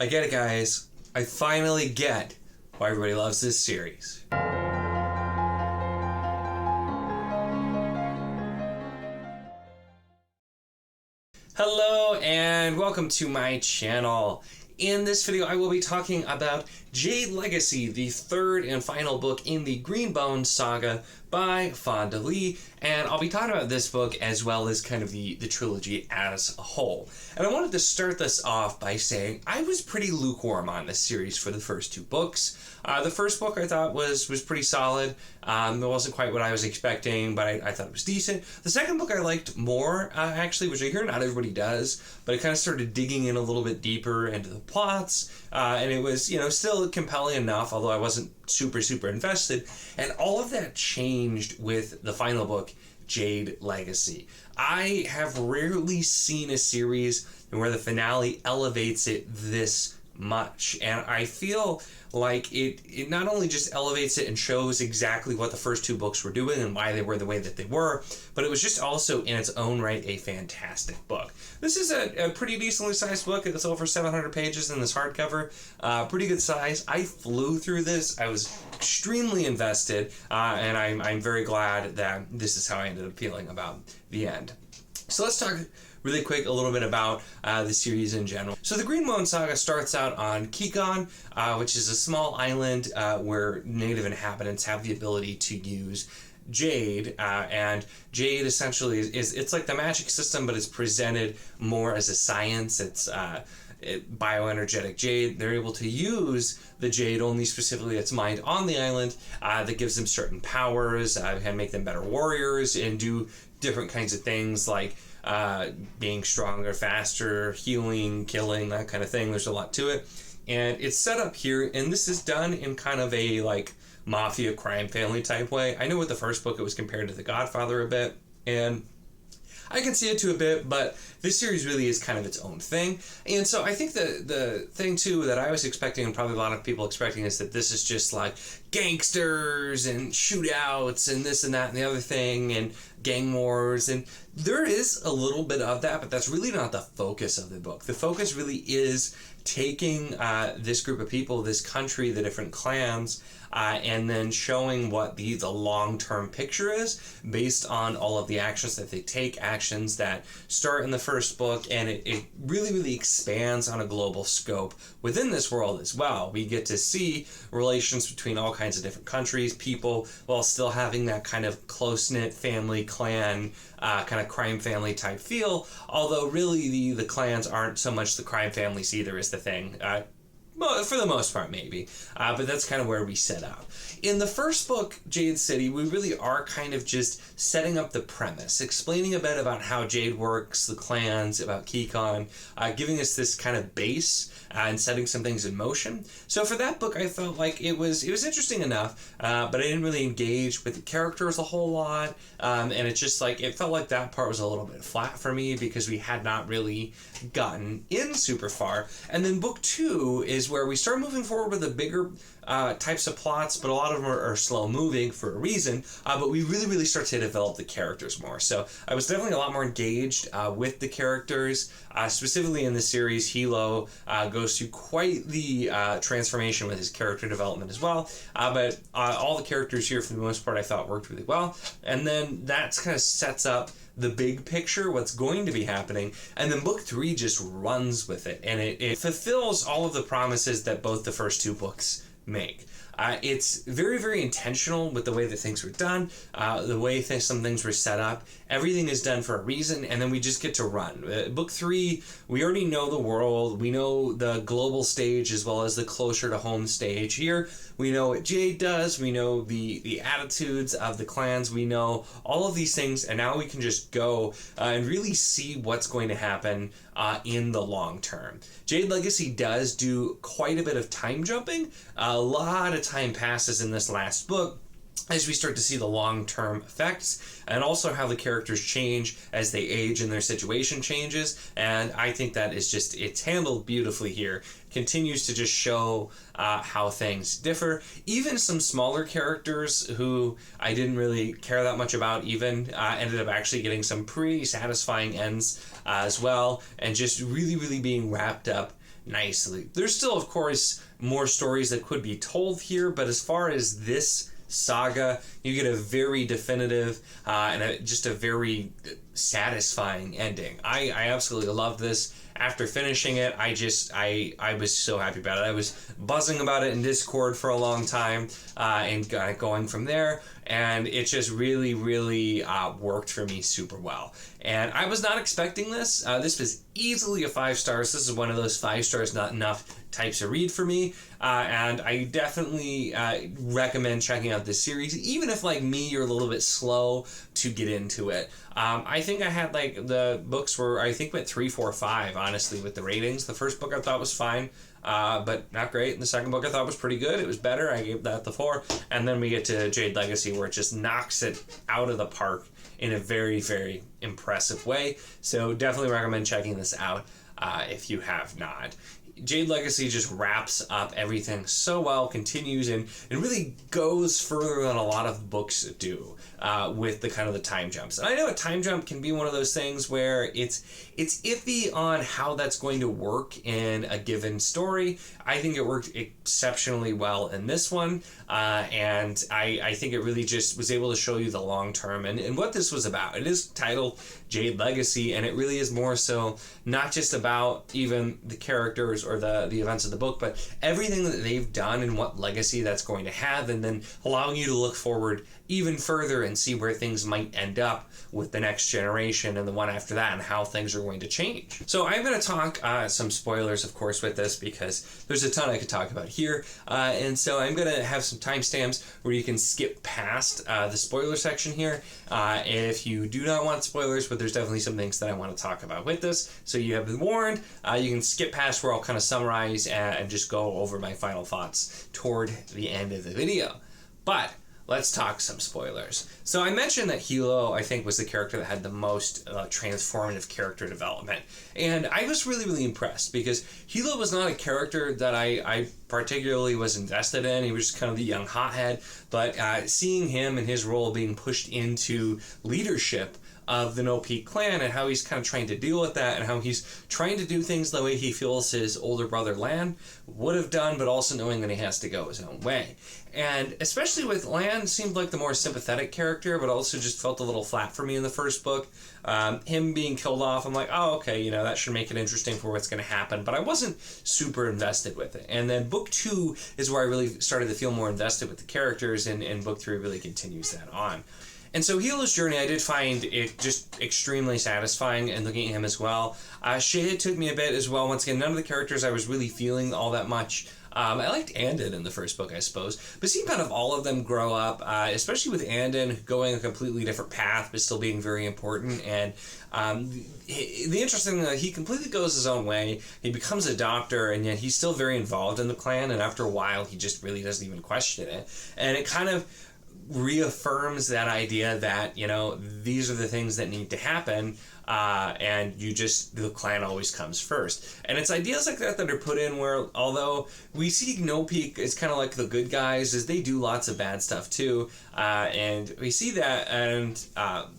I get it, guys. I finally get why everybody loves this series. Hello and welcome to my channel. In this video, I will be talking about Jade Legacy, the third and final book in the Greenbone Saga by Fonda, and I'll be talking about this book as well as kind of the trilogy as a whole. And I wanted to start this off by saying I was pretty lukewarm on this series for the first two books. The first book I thought was pretty solid. It wasn't quite what I was expecting, but I thought it was decent. The second book I liked more, actually, which I hear not everybody does, but I kind of started digging in a little bit deeper into the plots, and it was, still compelling enough, although I wasn't super invested. And all of that changed with the final book, Jade Legacy. I have rarely seen a series where the finale elevates it this much, and I feel like it not only just elevates it and shows exactly what the first two books were doing and why they were the way that they were, but it was just also in its own right a fantastic book. This is a pretty decently sized book. It's over 700 pages in this hardcover. Pretty good size. I flew through this. I was extremely invested, and I'm very glad that this is how I ended up feeling about the end. So let's talk really quick a little bit about the series in general. So the Greenbone Saga starts out on Kikon, which is a small island where native inhabitants have the ability to use Jade, and Jade essentially it's like the magic system, but it's presented more as a science. It's bioenergetic Jade. They're able to use the Jade only specifically its mined on the island that gives them certain powers, can make them better warriors, and do different kinds of things like being stronger, faster, healing, killing, that kind of thing. There's a lot to it. And it's set up here, and this is done in kind of a like mafia crime family type way. I know with the first book it was compared to The Godfather a bit, and I can see it to a bit, but this series really is kind of its own thing. And so I think the thing too that I was expecting, and probably a lot of people expecting, is that this is just like gangsters and shootouts and this and that and the other thing and gang wars, and there is a little bit of that, but that's really not the focus of the book. The focus really is taking this group of people, this country, the different clans, and then showing what the long-term picture is based on all of the actions that they take, actions that start in the first book, and it really expands on a global scope within this world as well. We get to see relations between all kinds of different countries, people, while still having that kind of close-knit family, clan, kind of crime family type feel, although really the clans aren't so much the crime families either is the thing. Well, for the most part, maybe. But that's kind of where we set up. In the first book, Jade City, we really are kind of just setting up the premise, explaining a bit about how Jade works, the clans, about Kikon, giving us this kind of base and setting some things in motion. So for that book, I felt like it was interesting enough, but I didn't really engage with the characters a whole lot, and it just like it felt like that part was a little bit flat for me because we had not really gotten in super far. And then book two is where we start moving forward with the bigger types of plots, but a lot of them are slow moving for a reason, but we really start to develop the characters more. So I was definitely a lot more engaged with the characters, specifically in the series. Hilo goes through quite the transformation with his character development as well, but all the characters here for the most part I thought worked really well, and then that kind of sets up the big picture, what's going to be happening, and then book three just runs with it, and it fulfills all of the promises that both the first two books make. It's very intentional with the way that things were done, the way some things were set up. Everything is done for a reason, and then we just get to run. Book three, we already know the world. We know the global stage as well as the closer to home stage. Here, we know what Jade does. We know the attitudes of the clans. We know all of these things, and now we can just go and really see what's going to happen in the long term. Jade Legacy does do quite a bit of time jumping. A lot of time passes in this last book as we start to see the long-term effects, and also how the characters change as they age and their situation changes. And I think that is just, it's handled beautifully here. Continues to just show how things differ. Even some smaller characters who I didn't really care that much about even ended up actually getting some pretty satisfying ends as well, and just really being wrapped up nicely. There's still, of course, more stories that could be told here, but as far as this saga, you get a very definitive and just a very satisfying ending. I absolutely love this. After finishing it, I was so happy about it. I was buzzing about it in Discord for a long time and got going from there, and it just really, really worked for me super well. And I was not expecting this. This was easily a 5 stars. This is one of those 5 stars not enough types of read for me, and I definitely recommend checking out this series, even if, like me, you're a little bit slow to get into it. I think I had, like, the books were, I think, went 3, 4, 5, honestly, with the ratings. The first book I thought was fine, but not great. And the second book I thought was pretty good. It was better. I gave that the 4. And then we get to Jade Legacy, where it just knocks it out of the park in a very, very impressive way. So definitely recommend checking this out if you have not. Jade Legacy just wraps up everything so well, continues, and really goes further than a lot of books do with the kind of the time jumps. And I know a time jump can be one of those things where it's iffy on how that's going to work in a given story. I think it worked exceptionally well in this one, and I think it really just was able to show you the long term and what this was about. It is titled Jade Legacy, and it really is more so not just about even the characters or the events of the book, but everything that they've done and what legacy that's going to have, and then allowing you to look forward even further and see where things might end up with the next generation and the one after that and how things are going to change. So I'm going to talk some spoilers, of course, with this because there's a ton I could talk about here. And so I'm going to have some timestamps where you can skip past the spoiler section here if you do not want spoilers, but there's definitely some things that I want to talk about with this. So you have been warned. You can skip past where I'll kind of summarize and just go over my final thoughts toward the end of the video. But let's talk some spoilers. So I mentioned that Hilo, I think, was the character that had the most transformative character development. And I was really, really impressed because Hilo was not a character that I particularly was invested in. He was just kind of the young hothead. But seeing him and his role being pushed into leadership of the No Peak clan and how he's kind of trying to deal with that and how he's trying to do things the way he feels his older brother Lan would have done, but also knowing that he has to go his own way. And especially with Lan, seemed like the more sympathetic character, but also just felt a little flat for me in the first book. Him being killed off, I'm like, oh, okay, that should make it interesting for what's going to happen, but I wasn't super invested with it. And then book 2 is where I really started to feel more invested with the characters, and book 3 really continues that on. And so Hilo's journey, I did find it just extremely satisfying and looking at him as well. Jade took me a bit as well. Once again, none of the characters I was really feeling all that much. I liked Andon in the first book, I suppose, but seeing kind of all of them grow up, especially with Andon going a completely different path, but still being very important. And the interesting thing, he completely goes his own way. He becomes a doctor, and yet he's still very involved in the clan. And after a while, he just really doesn't even question it. And it kind of reaffirms that idea that, these are the things that need to happen, and the clan always comes first. And it's ideas like that are put in where, although we see No Peak is kind of like the good guys, is they do lots of bad stuff too, and we see that, and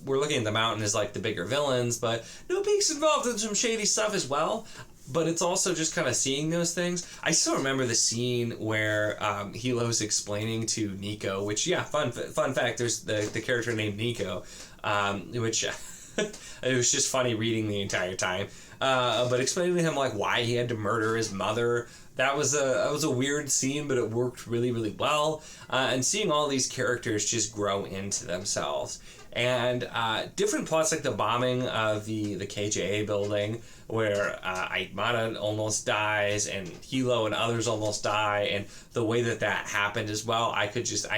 we're looking at the Mountain as like the bigger villains, but No Peak's involved in some shady stuff as well. But it's also just kind of seeing those things. I still remember the scene where Hilo's explaining to Nico, which, yeah, fun fact, there's the character named Nico, which it was just funny reading the entire time. But explaining to him, like, why he had to murder his mother. That was a weird scene, but it worked really, really well. And seeing all these characters just grow into themselves. And different plots like the bombing of the KJA building, where Aitmata almost dies and Hilo and others almost die, and the way that happened as well, I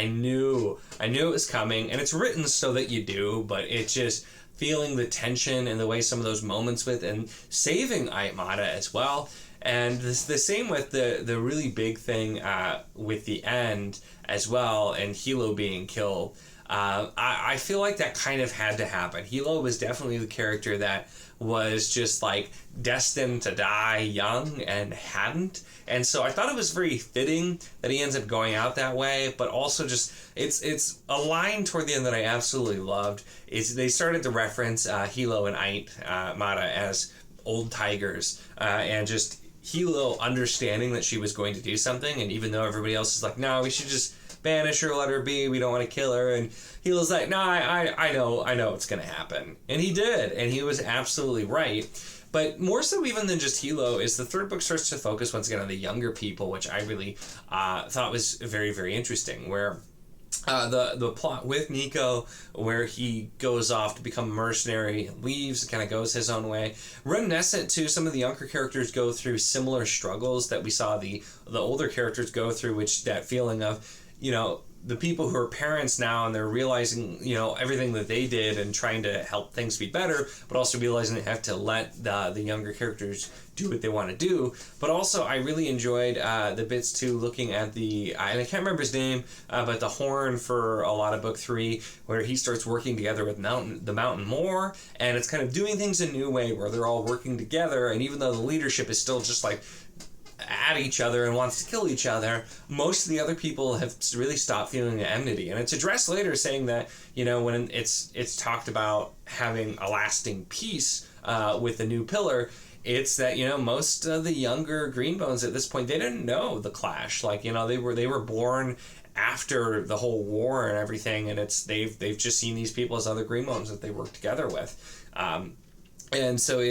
knew it was coming, and it's written so that you do, but it's just feeling the tension and the way some of those moments with, and saving Aitmata as well. And the same with the really big thing with the end as well, and Hilo being killed. I feel like that kind of had to happen. Hilo was definitely the character that was just like destined to die young and hadn't. And so I thought it was very fitting that he ends up going out that way, but also just it's a line toward the end that I absolutely loved is they started to reference Hilo and Aitmata as old tigers, and just Hilo understanding that she was going to do something, and even though everybody else is like, no, we should just banish her, let her be, we don't want to kill her, and Hilo's like, no, I know it's going to happen. And he did, and he was absolutely right. But more so even than just Hilo is the third book starts to focus once again on the younger people, which I really thought was very, very interesting, where the plot with Niko, where he goes off to become a mercenary and leaves and kind of goes his own way, reminiscent to some of the younger characters go through similar struggles that we saw the older characters go through, which that feeling of, you know, the people who are parents now and they're realizing, you know, everything that they did and trying to help things be better, but also realizing they have to let the younger characters do what they want to do. But also I really enjoyed the bits too, looking at and I can't remember his name, but the horn for a lot of book 3, where he starts working together with the mountain more, and it's kind of doing things a new way where they're all working together, and even though the leadership is still just like at each other and wants to kill each other, most of the other people have really stopped feeling the enmity. And it's addressed later, saying that, you know, when it's talked about having a lasting peace with the new pillar, it's that, you know, most of the younger Greenbones at this point, they didn't know the Clash. Like, you know, they were born after the whole war and everything, and they've just seen these people as other Greenbones that they work together with. And so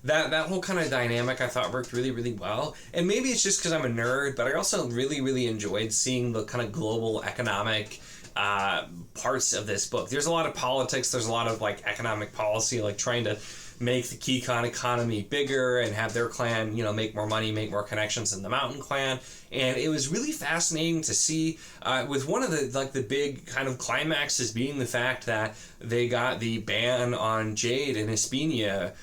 that whole kind of dynamic I thought worked really, really well. And maybe it's just because I'm a nerd, but I also really, really enjoyed seeing the kind of global economic parts of this book. There's a lot of politics. There's a lot of like economic policy, like trying to make the Keycon economy bigger and have their clan, you know, make more money, make more connections than the Mountain Clan. And it was really fascinating to see, with one of the big kind of climaxes being the fact that they got the ban on Jade and Hispania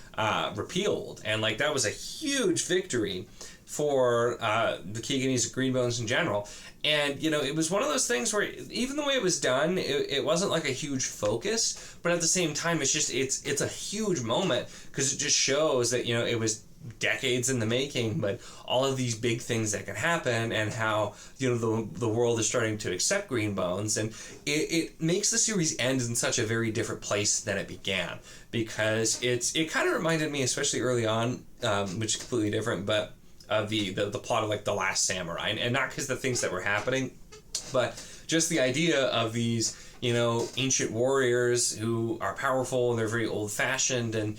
repealed. And like that was a huge victory for the Keeganese Greenbones in general. And, you know, it was one of those things where even the way it was done, it wasn't like a huge focus, but at the same time, it's a huge moment because it just shows that, you know, it was decades in the making, but all of these big things that can happen and how, you know, the world is starting to accept Greenbones, and it makes the series end in such a very different place than it began, because it kind of reminded me, especially early on, which is completely different, but of the plot of like The Last Samurai, and not because the things that were happening, but just the idea of these, you know, ancient warriors who are powerful and they're very old-fashioned, and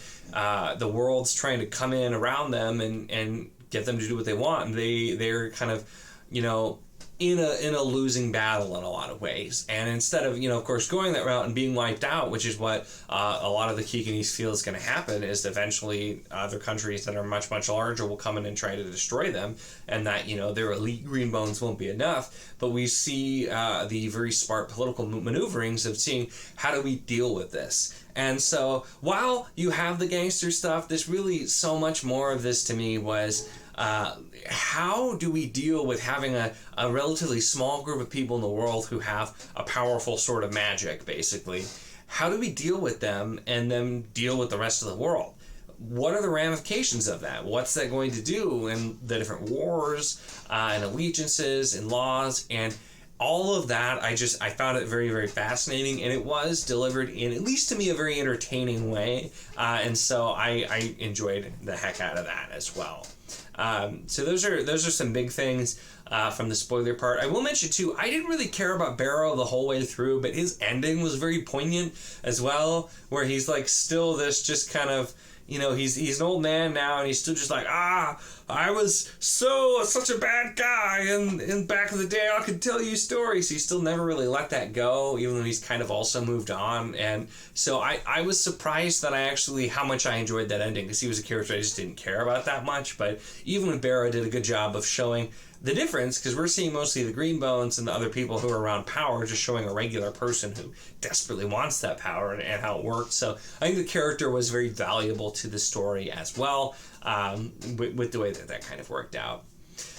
the world's trying to come in around them and get them to do what they want, and they're kind of, you know, in a losing battle in a lot of ways. And instead of, you know, of course, going that route and being wiped out, which is what a lot of the Keeganese feel is going to happen, is eventually other countries that are much, much larger will come in and try to destroy them, and that, you know, their elite Greenbones won't be enough. But we see the very smart political maneuverings of seeing how do we deal with this. And so while you have the gangster stuff, there's really so much more of this to me was how do we deal with having a relatively small group of people in the world who have a powerful sort of magic, basically? How do we deal with them and then deal with the rest of the world? What are the ramifications of that? What's that going to do in the different wars and allegiances and laws and all of that? I found it very, very fascinating, and it was delivered in, at least to me, a very entertaining way, and so I enjoyed the heck out of that as well. So those are some big things from the spoiler part. I will mention too, I didn't really care about Barrow the whole way through, but his ending was very poignant as well, where he's like still this just kind of, you know, he's an old man now, and he's still just like, I was such a bad guy, and back in the day I could tell you stories. He still never really let that go, even though he's kind of also moved on. And so I was surprised that how much I enjoyed that ending, because he was a character I just didn't care about that much. But even when Barrow did a good job of showing the difference, because we're seeing mostly the Greenbones and the other people who are around power, just showing a regular person who desperately wants that power and how it works. So I think the character was very valuable to the story as well, with the way that kind of worked out.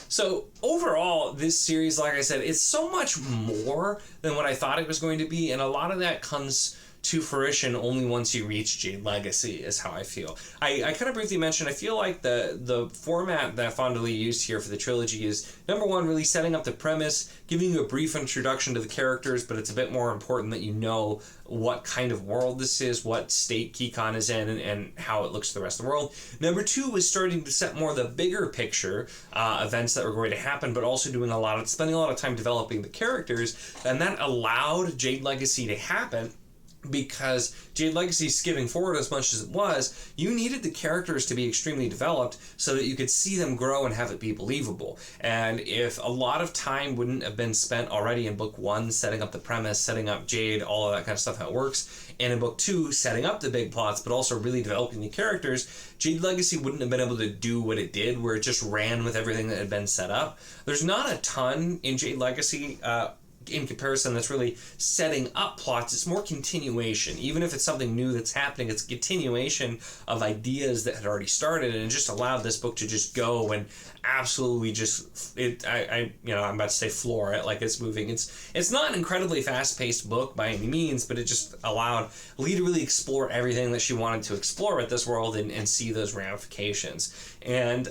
So overall, this series, like I said, it's so much more than what I thought it was going to be, and a lot of that comes to fruition only once you reach Jade Legacy, is how I feel. I kind of briefly mentioned, I feel like the format that Fonda used here for the trilogy is, number one, really setting up the premise, giving you a brief introduction to the characters, but it's a bit more important that you know what kind of world this is, what state Kikon is in, and how it looks to the rest of the world. Number two was starting to set more of the bigger picture events that were going to happen, but also spending a lot of time developing the characters, and that allowed Jade Legacy to happen. Because Jade Legacy, skipping forward as much as it was, you needed the characters to be extremely developed so that you could see them grow and have it be believable. And if a lot of time wouldn't have been spent already in book one setting up the premise, setting up Jade, all of that kind of stuff, how it works, and in book two setting up the big plots, but also really developing the characters, Jade Legacy wouldn't have been able to do what it did, where it just ran with everything that had been set up. There's not a ton in Jade Legacy in comparison that's really setting up plots. It's more continuation. Even if it's something new that's happening, it's a continuation of ideas that had already started, and it just allowed this book to just go and absolutely just I'm about to say floor it, like it's moving. It's not an incredibly fast-paced book by any means, but it just allowed Lee to really explore everything that she wanted to explore with this world and see those ramifications. And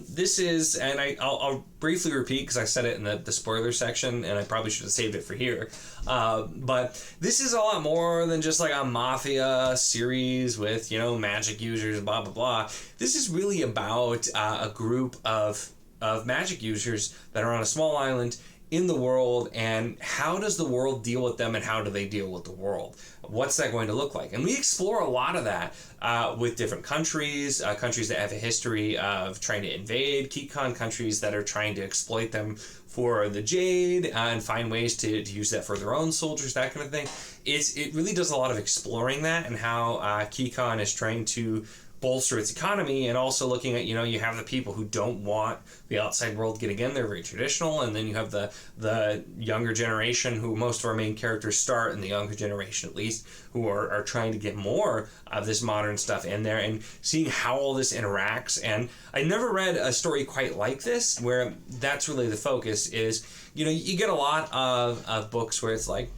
this is, and I'll briefly repeat because I said it in the spoiler section, and I probably should have saved it for here. But this is a lot more than just like a mafia series with, magic users, blah, blah, blah. This is really about a group of magic users that are on a small island in the world, and how does the world deal with them, and how do they deal with the world? What's that going to look like? And we explore a lot of that with different countries, countries that have a history of trying to invade Kikon, countries that are trying to exploit them for the Jade and find ways to use that for their own soldiers, that kind of thing. It really does a lot of exploring that, and how Kikon is trying to bolster its economy, and also looking at, you have the people who don't want the outside world getting in. They're very traditional, and then you have the younger generation, who most of our main characters start in the younger generation at least, who are trying to get more of this modern stuff in there, and seeing how all this interacts. And I never read a story quite like this, where that's really the focus is, you get a lot of books where it's like,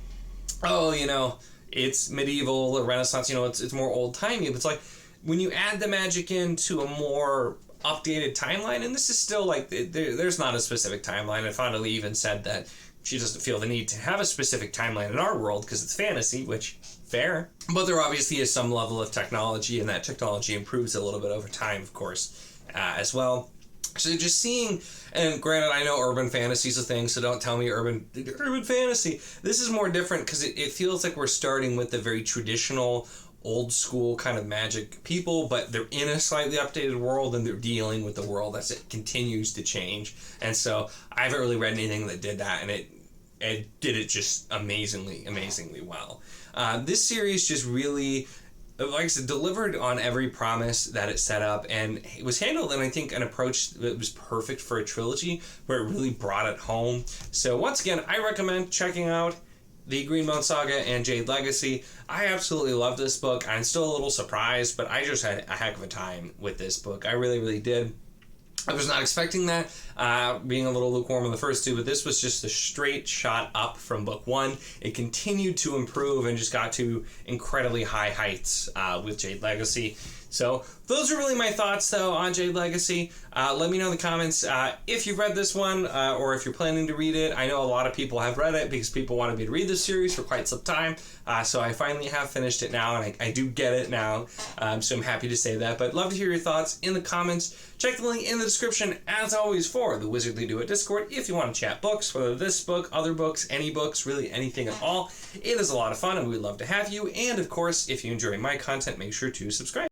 it's medieval or Renaissance, it's more old-timey, but it's like, when you add the magic into a more updated timeline, and this is still like, there's not a specific timeline, and Fonda even said that she doesn't feel the need to have a specific timeline in our world because it's fantasy, which, fair. But there obviously is some level of technology, and that technology improves a little bit over time, of course, as well. So just seeing, and granted, I know urban fantasy is a thing, so don't tell me urban fantasy. This is more different because it feels like we're starting with the very traditional, old school kind of magic people, but they're in a slightly updated world, and they're dealing with the world as it continues to change. And so I haven't really read anything that did that, and it did it just amazingly well. This series just really, like I said, delivered on every promise that it set up, and it was handled in, I think, an approach that was perfect for a trilogy, where it really brought it home. So once again, I recommend checking out the Greenbone Saga and Jade Legacy. I absolutely love this book. I'm still a little surprised, but I just had a heck of a time with this book. I really, really did. I was not expecting that, being a little lukewarm in the first two, but this was just a straight shot up from book one. It continued to improve and just got to incredibly high heights with Jade Legacy. So those are really my thoughts, though, on Jade Legacy. Let me know in the comments if you've read this one or if you're planning to read it. I know a lot of people have read it because people wanted me to read this series for quite some time. So I finally have finished it now, and I do get it now. So I'm happy to say that. But love to hear your thoughts in the comments. Check the link in the description, as always, for the Wizardly Do It Discord if you want to chat books, whether this book, other books, any books, really anything at all. It is a lot of fun, and we'd love to have you. And, of course, if you enjoy my content, make sure to subscribe.